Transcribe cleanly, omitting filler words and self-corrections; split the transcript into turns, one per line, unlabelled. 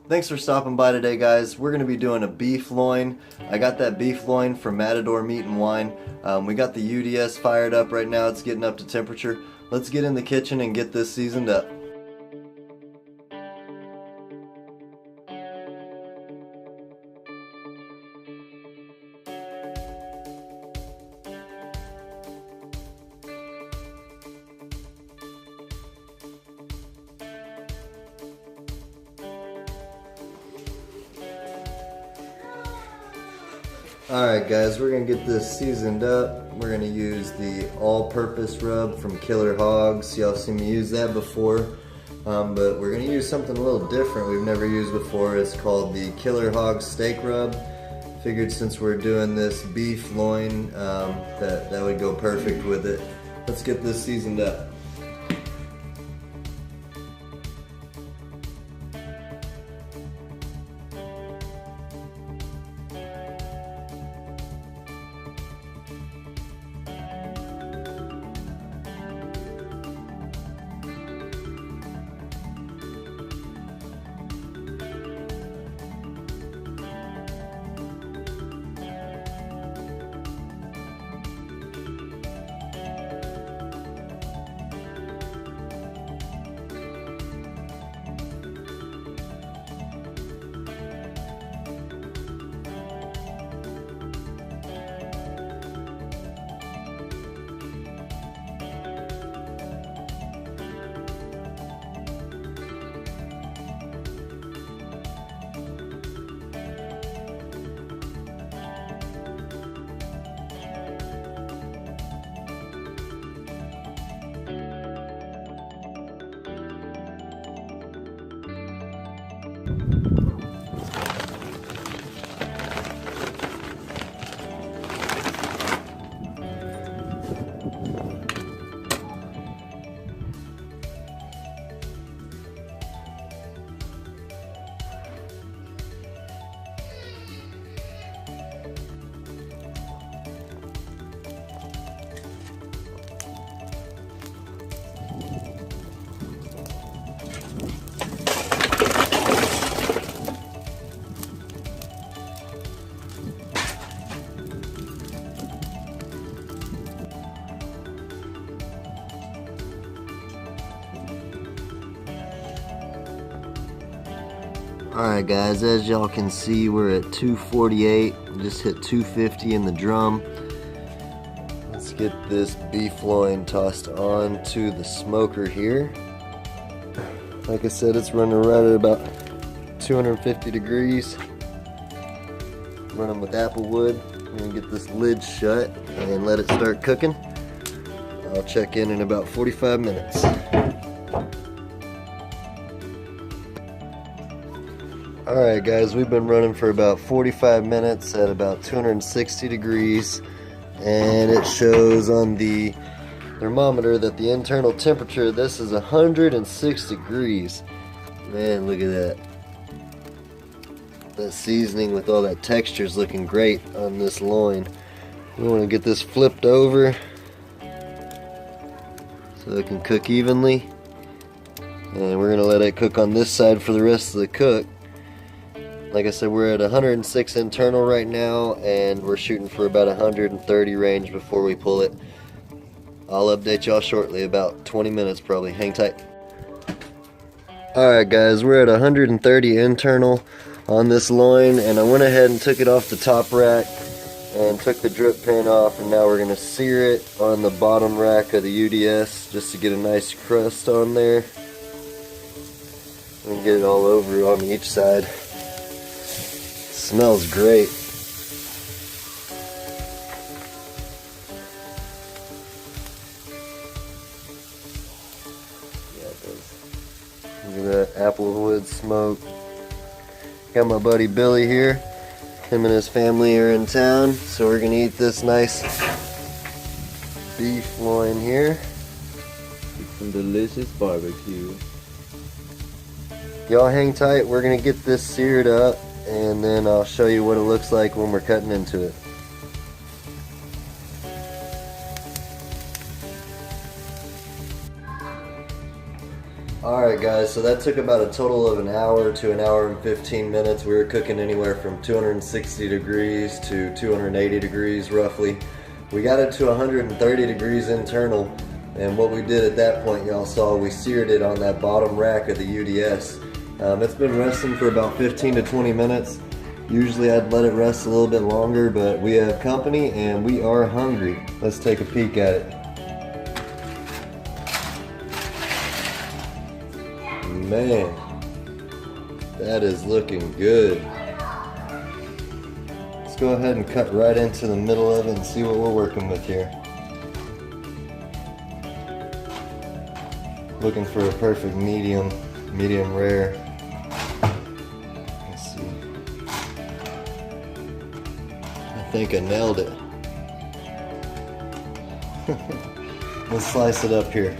Thanks for stopping by today, guys. We're going to be doing a beef loin. I got that beef loin from Matador Meat and Wine. We got the UDS fired up right now. It's getting up to temperature. Let's get in the kitchen and get this seasoned up. Alright guys, we're going to get this seasoned up. We're going to use the all-purpose rub from Killer Hogs. Y'all seen me use that before, but we're going to use something a little different we've never used before. It's called the Killer Hogs steak rub. Figured since we're doing this beef loin, that would go perfect with it. Let's get this seasoned up. Alright guys, as y'all can see, we're at 248. Just hit 250 in the drum. Let's get this beef loin tossed onto the smoker here. Like I said, it's running right at about 250 degrees. Running with apple wood. We're gonna get this lid shut and let it start cooking. I'll check in about 45 minutes. Alright guys, we've been running for about 45 minutes at about 260 degrees, and it shows on the thermometer that the internal temperature of this is 106 degrees. Man, look at that. That seasoning with all that texture is looking great on this loin. We want to get this flipped over so it can cook evenly, and we're going to let it cook on this side for the rest of the cook. Like I said, we're at 106 internal right now, and we're shooting for about 130 range before we pull it. I'll update y'all shortly, about 20 minutes probably. Hang tight. Alright guys, we're at 130 internal on this loin, and I went ahead and took it off the top rack and took the drip pan off, and now we're going to sear it on the bottom rack of the UDS just to get a nice crust on there and get it all over on each side. Smells great. Yeah, it does. Look at that applewood smoke. Got my buddy Billy here. Him and his family are in town, so we're gonna eat this nice beef loin here.
Some delicious barbecue.
Y'all hang tight. We're gonna get this seared up, and then I'll show you what it looks like when we're cutting into it. Alright Alright guys, so that took about a total of an hour to an hour and 15 minutes. We were cooking anywhere from 260 degrees to 280 degrees roughly. We got it to 130 degrees internal, and what we did at that point, y'all saw, we seared it on that bottom rack of the UDS. It's been resting for about 15 to 20 minutes. Usually I'd let it rest a little bit longer, but we have company and we are hungry. Let's take a peek at it. Man, that is looking good. Let's go ahead and cut right into the middle of it and see what we're working with here. Looking for a perfect medium rare. Let's see. I think I nailed it. Let's slice it up here.